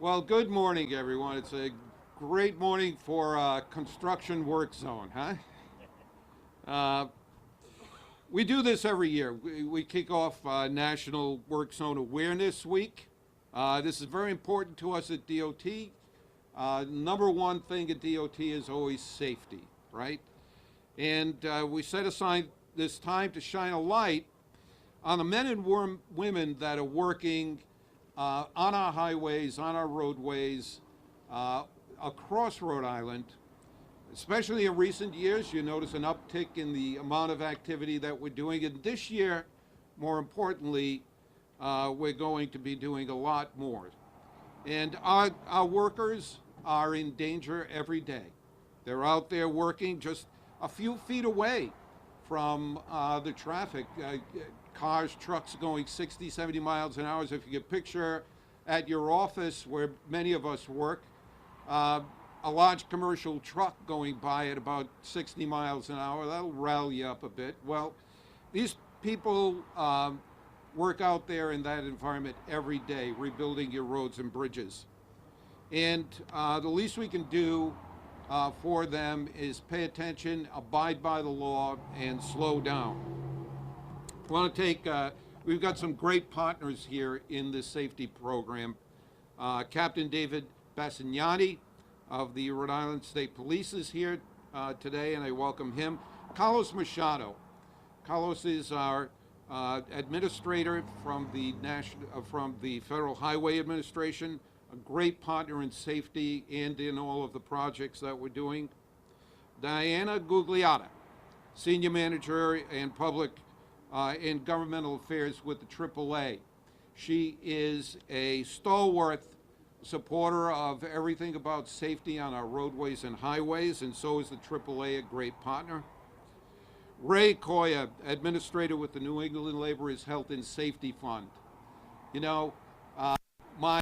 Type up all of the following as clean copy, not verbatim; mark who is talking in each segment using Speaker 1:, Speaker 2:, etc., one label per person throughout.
Speaker 1: Well, good morning, everyone. It's a great morning for construction work zone, huh? Uh, we do this every year. We kick off National Work Zone Awareness Week. This is very important to us at DOT. Number one thing at DOT is always safety, right? And we set aside this time to shine a light on the men and women that are working on our highways, on our roadways, uh, across Rhode Island. Especially in recent years, you notice an uptick in the amount of activity that we're doing. And this year, more importantly, we're going to be doing a lot more. And our workers are in danger every day. They're out there working just a few feet away from the traffic. Cars, trucks going 60, 70 miles an hour. If you can picture at your office where many of us work, uh, a large commercial truck going by at about 60 miles an hour, that'll rile you up a bit. Well, these people work out there in that environment every day, rebuilding your roads and bridges. And the least we can do for them is pay attention, abide by the law, and slow down. I want to take, we've got some great partners here in this safety program. Captain David Bassignani of the Rhode Island State Police is here today, and I welcome him. Carlos Machado. Carlos is our administrator from the Federal Highway Administration, a great partner in safety and in all of the projects that we're doing. Diana Gugliotta, senior manager in public and governmental affairs with the AAA. She is a stalwart supporter of everything about safety on our roadways and highways, and so is the AAA, a great partner. Ray Coya, administrator with the New England Laborers Health and Safety Fund. You know, my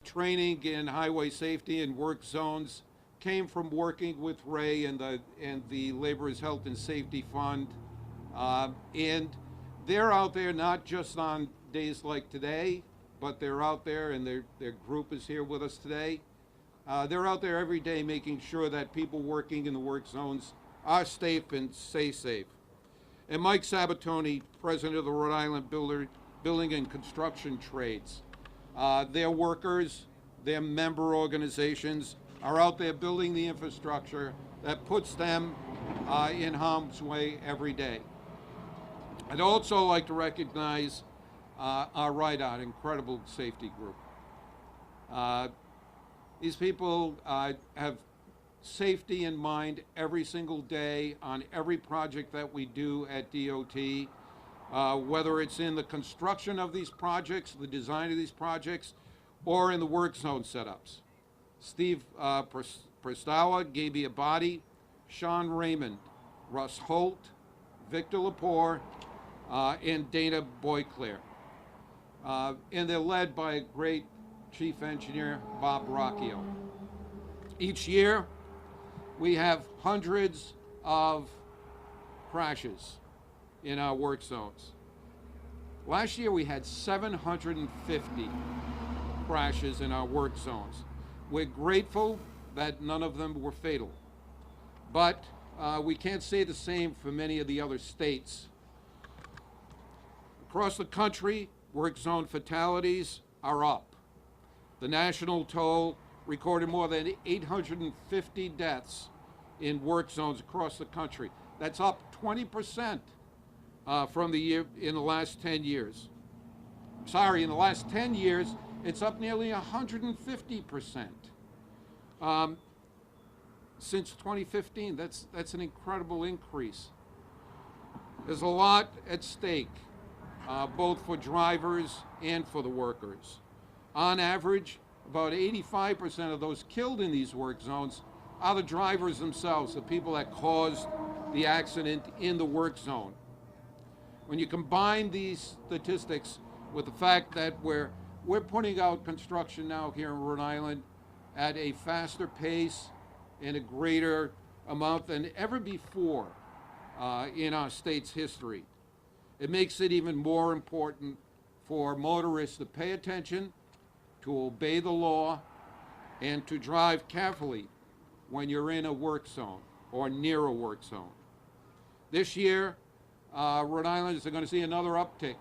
Speaker 1: training in highway safety and work zones came from working with Ray and the Laborers Health and Safety Fund. And they're out there not just on days like today, but they're out there, and their group is here with us today. They're out there every day making sure that people working in the work zones are safe and stay safe. And Mike Sabatoni, president of the Rhode Island Building and Construction Trades. Their workers, their member organizations are out there building the infrastructure that puts them in harm's way every day. I'd also like to recognize our RIDOT, incredible safety group. These people have safety in mind every single day on every project that we do at DOT, whether it's in the construction of these projects, the design of these projects, or in the work zone setups. Steve Prestawa, Gaby Abadi, Sean Raymond, Russ Holt, Victor Lepore, and Dana Boyclair. And they're led by a great chief engineer, Bob Rocchio. Each year, we have hundreds of crashes in our work zones. Last year, we had 750 crashes in our work zones. We're grateful that none of them were fatal. But we can't say the same for many of the other states. Across the country, work zone fatalities are up. The national toll recorded more than 850 deaths in work zones across the country. That's up 20% from the year in the last 10 years. Sorry, in the last 10 years, it's up nearly 150%. Since 2015, that's an incredible increase. There's a lot at stake, both for drivers and for the workers. On average, about 85% of those killed in these work zones are the drivers themselves, the people that caused the accident in the work zone. When you combine these statistics with the fact that we're putting out construction now here in Rhode Island at a faster pace and a greater amount than ever before in our state's history, it makes it even more important for motorists to pay attention, to obey the law, and to drive carefully when you're in a work zone or near a work zone. This year, Rhode Islanders are going to see another uptick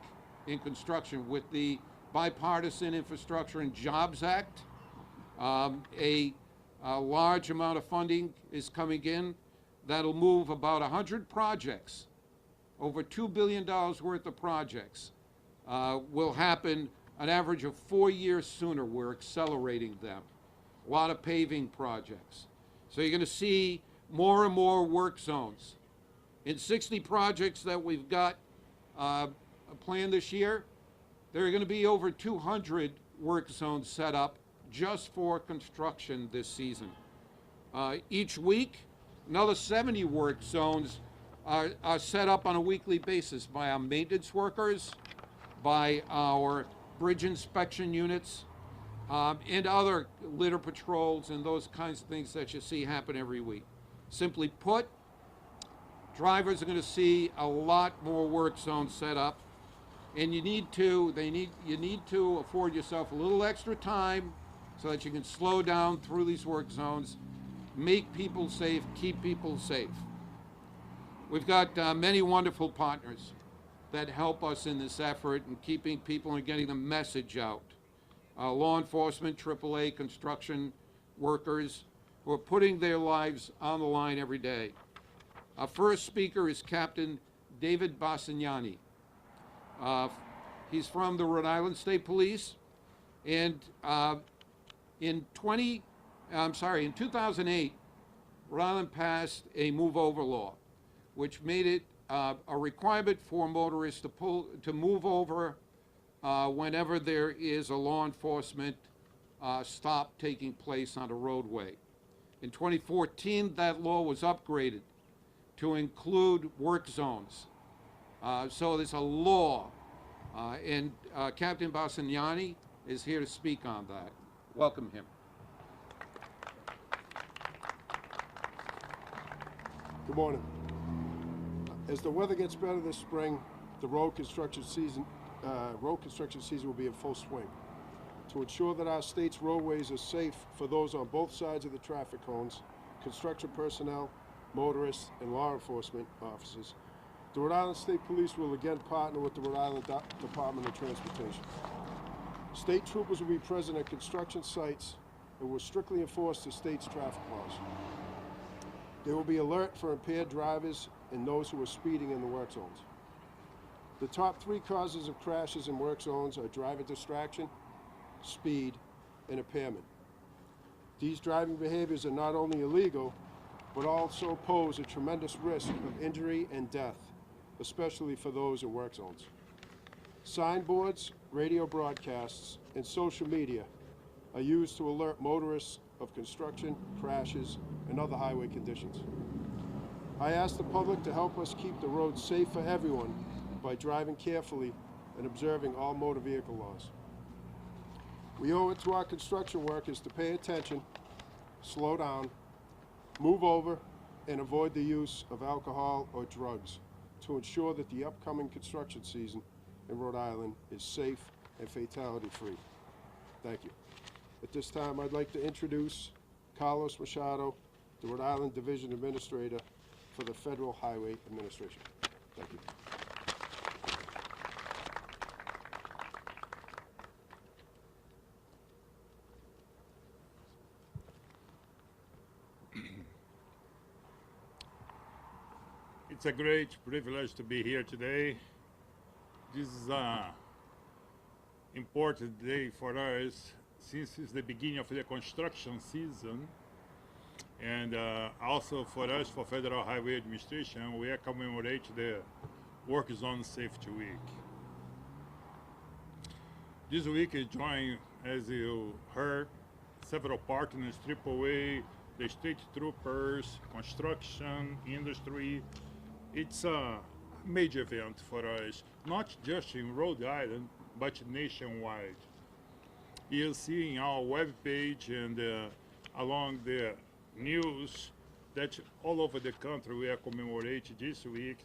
Speaker 1: in construction with the Bipartisan Infrastructure and Jobs Act. A large amount of funding is coming in that'll move about 100 projects, over $2 billion worth of projects, will happen an average of 4 years sooner. We're accelerating them. A lot of paving projects. So you're going to see more and more work zones. In 60 projects that we've got planned this year, there are going to be over 200 work zones set up just for construction this season. Each week, another 70 work zones are set up on a weekly basis by our maintenance workers, by our bridge inspection units, and other litter patrols and those kinds of things that you see happen every week. Simply put, drivers are going to see a lot more work zones set up, and you need to afford yourself a little extra time so that you can slow down through these work zones, make people safe, keep people safe. We've got many wonderful partners that help us in this effort in keeping people and getting the message out. Law enforcement, AAA, construction workers who are putting their lives on the line every day. Our first speaker is Captain David Bassignani. He's from the Rhode Island State Police, and in 2008, Rhode Island passed a move-over law, which made it a requirement for motorists to move over whenever there is a law enforcement stop taking place on a roadway. In 2014, that law was upgraded to include work zones. So there's a law, and Captain Bassignani is here to speak on that. Welcome him.
Speaker 2: Good morning. As the weather gets better this spring, the road construction season will be in full swing. To ensure that our state's roadways are safe for those on both sides of the traffic cones, construction personnel, motorists, and law enforcement officers, the Rhode Island State Police will again partner with the Rhode Island Department of Transportation. State troopers will be present at construction sites and will strictly enforce the state's traffic laws. They will be alert for impaired drivers and those who are speeding in the work zones. The top 3 causes of crashes in work zones are driver distraction, speed, and impairment. These driving behaviors are not only illegal, but also pose a tremendous risk of injury and death, especially for those in work zones. Signboards, radio broadcasts, and social media are used to alert motorists of construction, crashes, and other highway conditions. I ask the public to help us keep the roads safe for everyone by driving carefully and observing all motor vehicle laws. We owe it to our construction workers to pay attention, slow down, move over, and avoid the use of alcohol or drugs to ensure that the upcoming construction season in Rhode Island is safe and fatality-free. Thank you. At this time, I'd like to introduce Carlos Machado, the Rhode Island Division Administrator for the Federal Highway Administration. Thank you.
Speaker 3: It's a great privilege to be here today. This is an important day for us since it's the beginning of the construction season, and also for us, for Federal Highway Administration, we commemorate the Work Zone Safety Week. This week is joined, as you heard, several partners, AAA, the state troopers, construction, industry. It's a major event for us, not just in Rhode Island, but nationwide. You'll see in our webpage and along the news that all over the country we are commemorating this week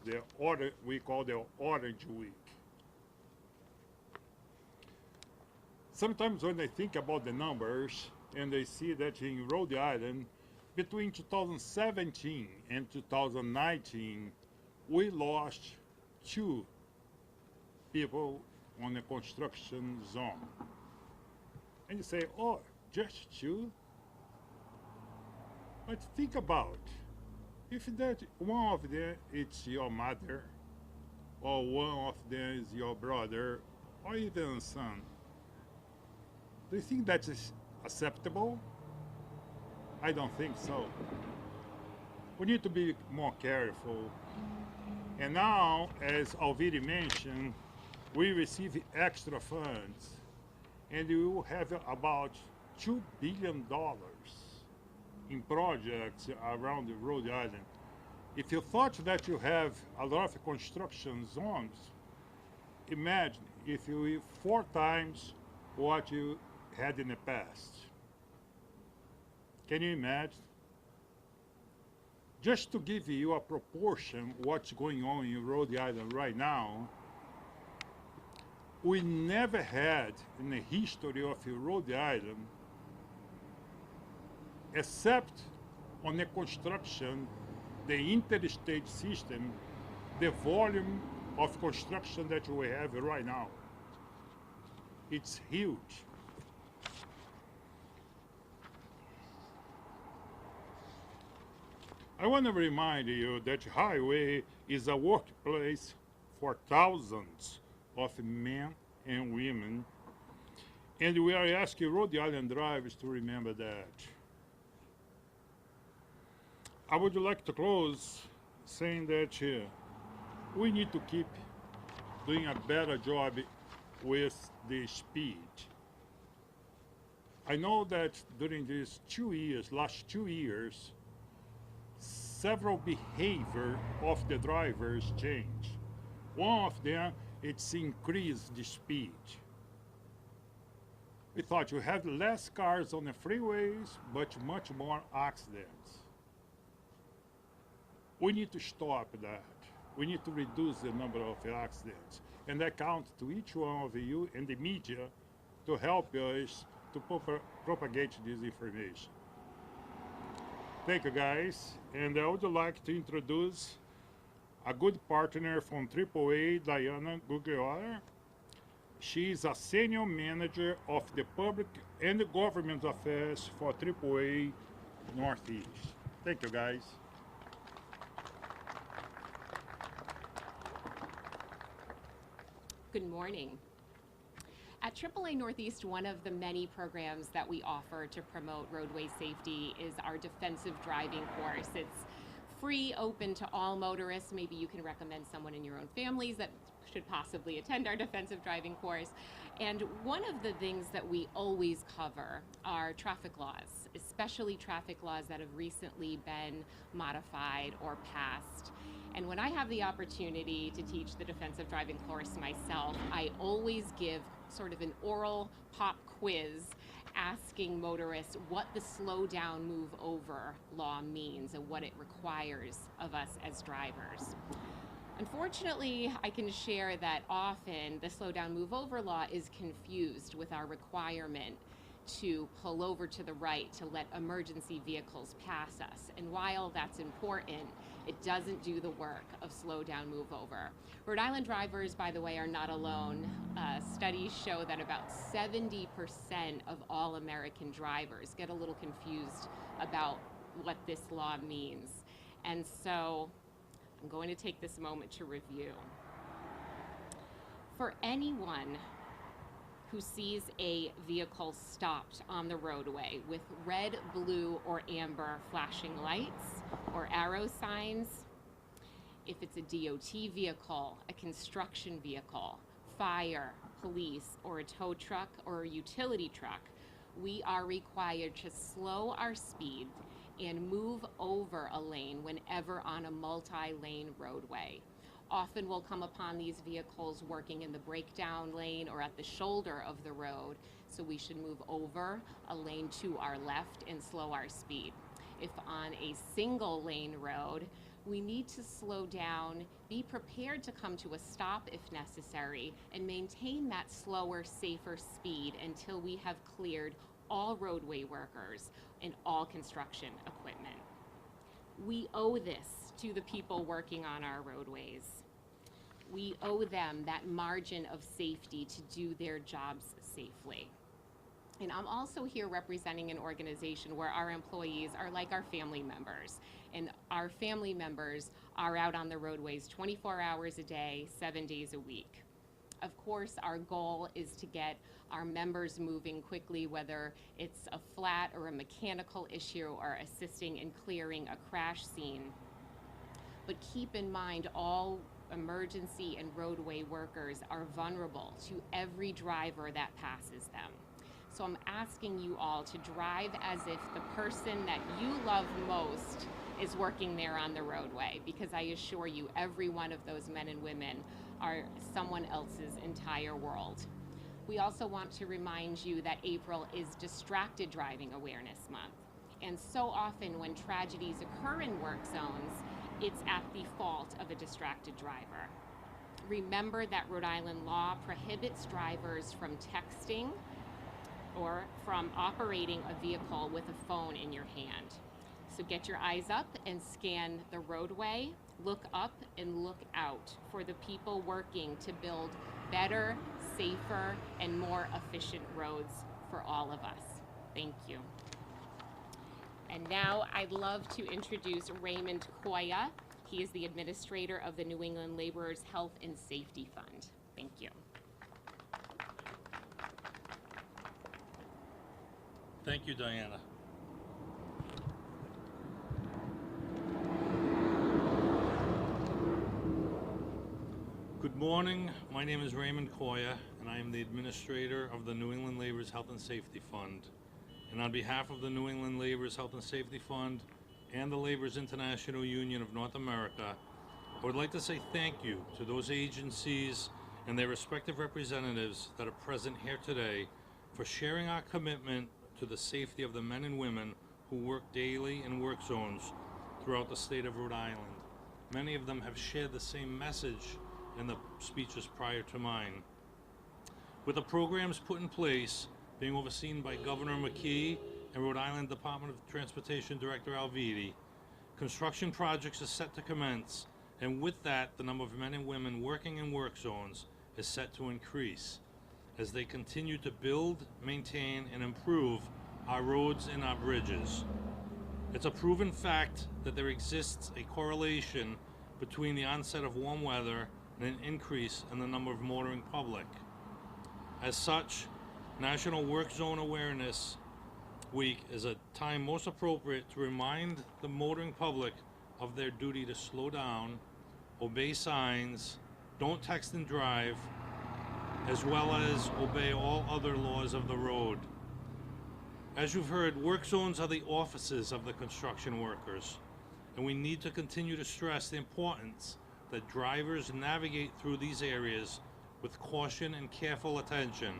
Speaker 3: we call the Orange Week. Sometimes when they think about the numbers and they see that in Rhode Island, between 2017 and 2019, we lost 2 people on the construction zone. And you say, oh, just 2? But think about, if that one of them it's your mother, or one of them is your brother, or even son, do you think that is acceptable? I don't think so. We need to be more careful. And now, as already mentioned, we receive extra funds, and we will have about $2 billion in projects around the Rhode Island. If you thought that you have a lot of construction zones, imagine if you 4 times what you had in the past. Can you imagine? Just to give you a proportion what's going on in Rhode Island right now, we never had in the history of Rhode Island, except on the construction, the interstate system, the volume of construction that we have right now. It's huge. I want to remind you that highway is a workplace for thousands of men and women, and we are asking Rhode Island drivers to remember that. I would like to close saying that we need to keep doing a better job with the speed. I know that during these last 2 years, several behavior of the drivers change. One of them, it's increase the speed. We thought you had less cars on the freeways, but much more accidents. We need to stop that. We need to reduce the number of accidents. And I count to each one of you and the media to help us to propagate this information. Thank you, guys. And I would like to introduce a good partner from AAA, Diana Gugliola. She is a senior manager of the public and government affairs for AAA Northeast. Thank you, guys.
Speaker 4: Good morning. At AAA Northeast, one of the many programs that we offer to promote roadway safety is our defensive driving course. It's free, open to all motorists. Maybe you can recommend someone in your own families that should possibly attend our defensive driving course. And one of the things that we always cover are traffic laws, especially traffic laws that have recently been modified or passed. And when I have the opportunity to teach the defensive driving course myself, I always give sort of an oral pop quiz asking motorists what the slow down, move over law means and what it requires of us as drivers. Unfortunately, I can share that often the slow down, move over law is confused with our requirement to pull over to the right to let emergency vehicles pass us. And while that's important, it doesn't do the work of slow down, move over. Rhode Island drivers, by the way, are not alone. Studies show that about 70% of all American drivers get a little confused about what this law means. And so I'm going to take this moment to review. For anyone who sees a vehicle stopped on the roadway with red, blue, or amber flashing lights or arrow signs, if it's a DOT vehicle, a construction vehicle, fire, police, or a tow truck or a utility truck, we are required to slow our speed and move over a lane whenever on a multi-lane roadway. Often we'll come upon these vehicles working in the breakdown lane or at the shoulder of the road, so we should move over a lane to our left and slow our speed. If on a single lane road, We need to slow down, be prepared to come to a stop if necessary, and maintain that slower, safer speed until we have cleared all roadway workers and all construction equipment. We owe this to the people working on our roadways. We owe them that margin of safety to do their jobs safely. And I'm also here representing an organization where our employees are like our family members. And our family members are out on the roadways 24 hours a day, 7 days a week. Of course, our goal is to get our members moving quickly, whether it's a flat or a mechanical issue or assisting in clearing a crash scene. But keep in mind, all emergency and roadway workers are vulnerable to every driver that passes them. So I'm asking you all to drive as if the person that you love most is working there on the roadway, because I assure you, every one of those men and women are someone else's entire world. We also want to remind you that April is Distracted Driving Awareness Month. And so often when tragedies occur in work zones, it's at the fault of a distracted driver. Remember that Rhode Island law prohibits drivers from texting or from operating a vehicle with a phone in your hand. So get your eyes up and scan the roadway, look up and look out for the people working to build better, safer, and more efficient roads for all of us. Thank you. And now I'd love to introduce Raymond Carter. He is the administrator of the New England Laborers Health and Safety Fund. Thank you.
Speaker 5: Thank you, Diana. Good morning. My name is Raymond Carter, and I am the administrator of the New England Laborers Health and Safety Fund. And on behalf of the New England Laborers Health and Safety Fund and the Laborers International Union of North America, I would like to say thank you to those agencies and their respective representatives that are present here today for sharing our commitment to the safety of the men and women who work daily in work zones throughout the state of Rhode Island. Many of them have shared the same message in the speeches prior to mine. With the programs put in place, being overseen by Governor McKee and Rhode Island Department of Transportation Director Alviti, construction projects are set to commence, and with that, the number of men and women working in work zones is set to increase as they continue to build, maintain, and improve our roads and our bridges. It's a proven fact that there exists a correlation between the onset of warm weather and an increase in the number of motoring public. As such, National Work Zone Awareness Week is a time most appropriate to remind the motoring public of their duty to slow down, obey signs, don't text and drive, as well as obey all other laws of the road. As you've heard, work zones are the offices of the construction workers, and we need to continue to stress the importance that drivers navigate through these areas with caution and careful attention.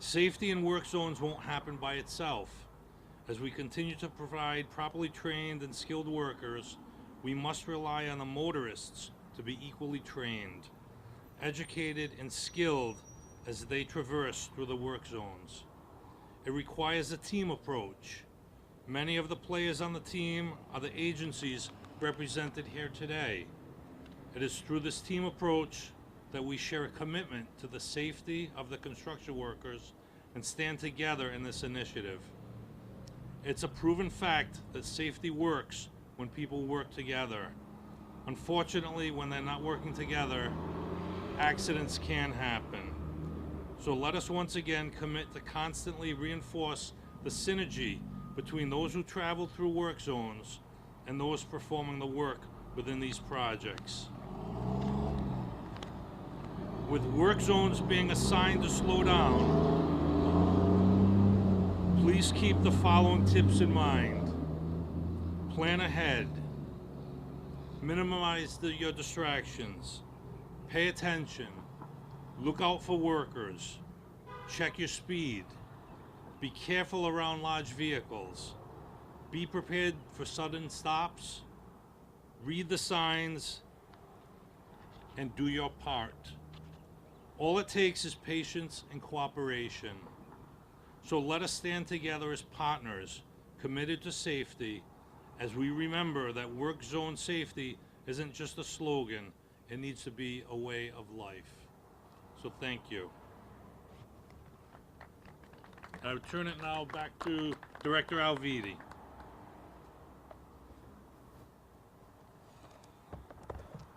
Speaker 5: Safety in work zones won't happen by itself. As we continue to provide properly trained and skilled workers, we must rely on the motorists to be equally trained, educated, and skilled as they traverse through the work zones. It requires a team approach. Many of the players on the team are the agencies represented here today. It is through this team approach that we share a commitment to the safety of the construction workers and stand together in this initiative. It's a proven fact that safety works when people work together. Unfortunately, when they're not working together, accidents can happen. So let us once again commit to constantly reinforce the synergy between those who travel through work zones and those performing the work within these projects. With work zones being assigned to slow down, please keep the following tips in mind. Plan ahead. Minimize your distractions. Pay attention. Look out for workers. Check your speed. Be careful around large vehicles. Be prepared for sudden stops. read the signs, and do your part. All it takes is patience and cooperation. So let us stand together as partners, committed to safety, as we remember that work zone safety isn't just a slogan, it needs to be a way of life. So thank you. I would turn it now back to Director Alviti.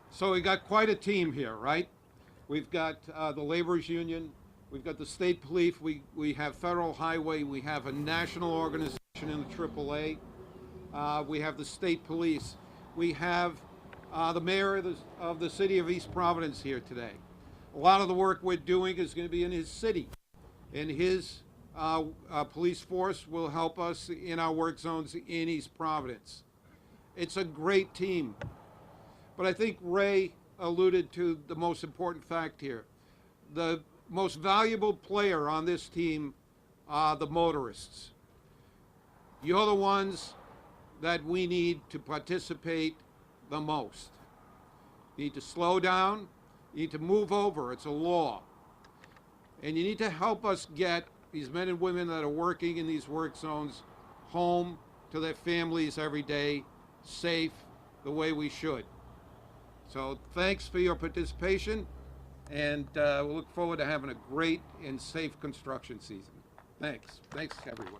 Speaker 1: So we got quite a team here, right? We've got the laborers union, we've got the state police, we have federal highway, we have a national organization in the AAA, we have the state police, we have the mayor of the city of East Providence here today. A lot of the work we're doing is going to be in his city, and his police force will help us in our work zones in East Providence. It's a great team. But I think Ray alluded to the most important fact here. The most valuable player on this team are the motorists. You're the ones that we need to participate the most. You need to slow down, you need to move over, it's a law. And you need to help us get these men and women that are working in these work zones home to their families every day, safe, the way we should. So thanks for your participation, and we look forward to having a great and safe construction season. Thanks. Thanks, everyone.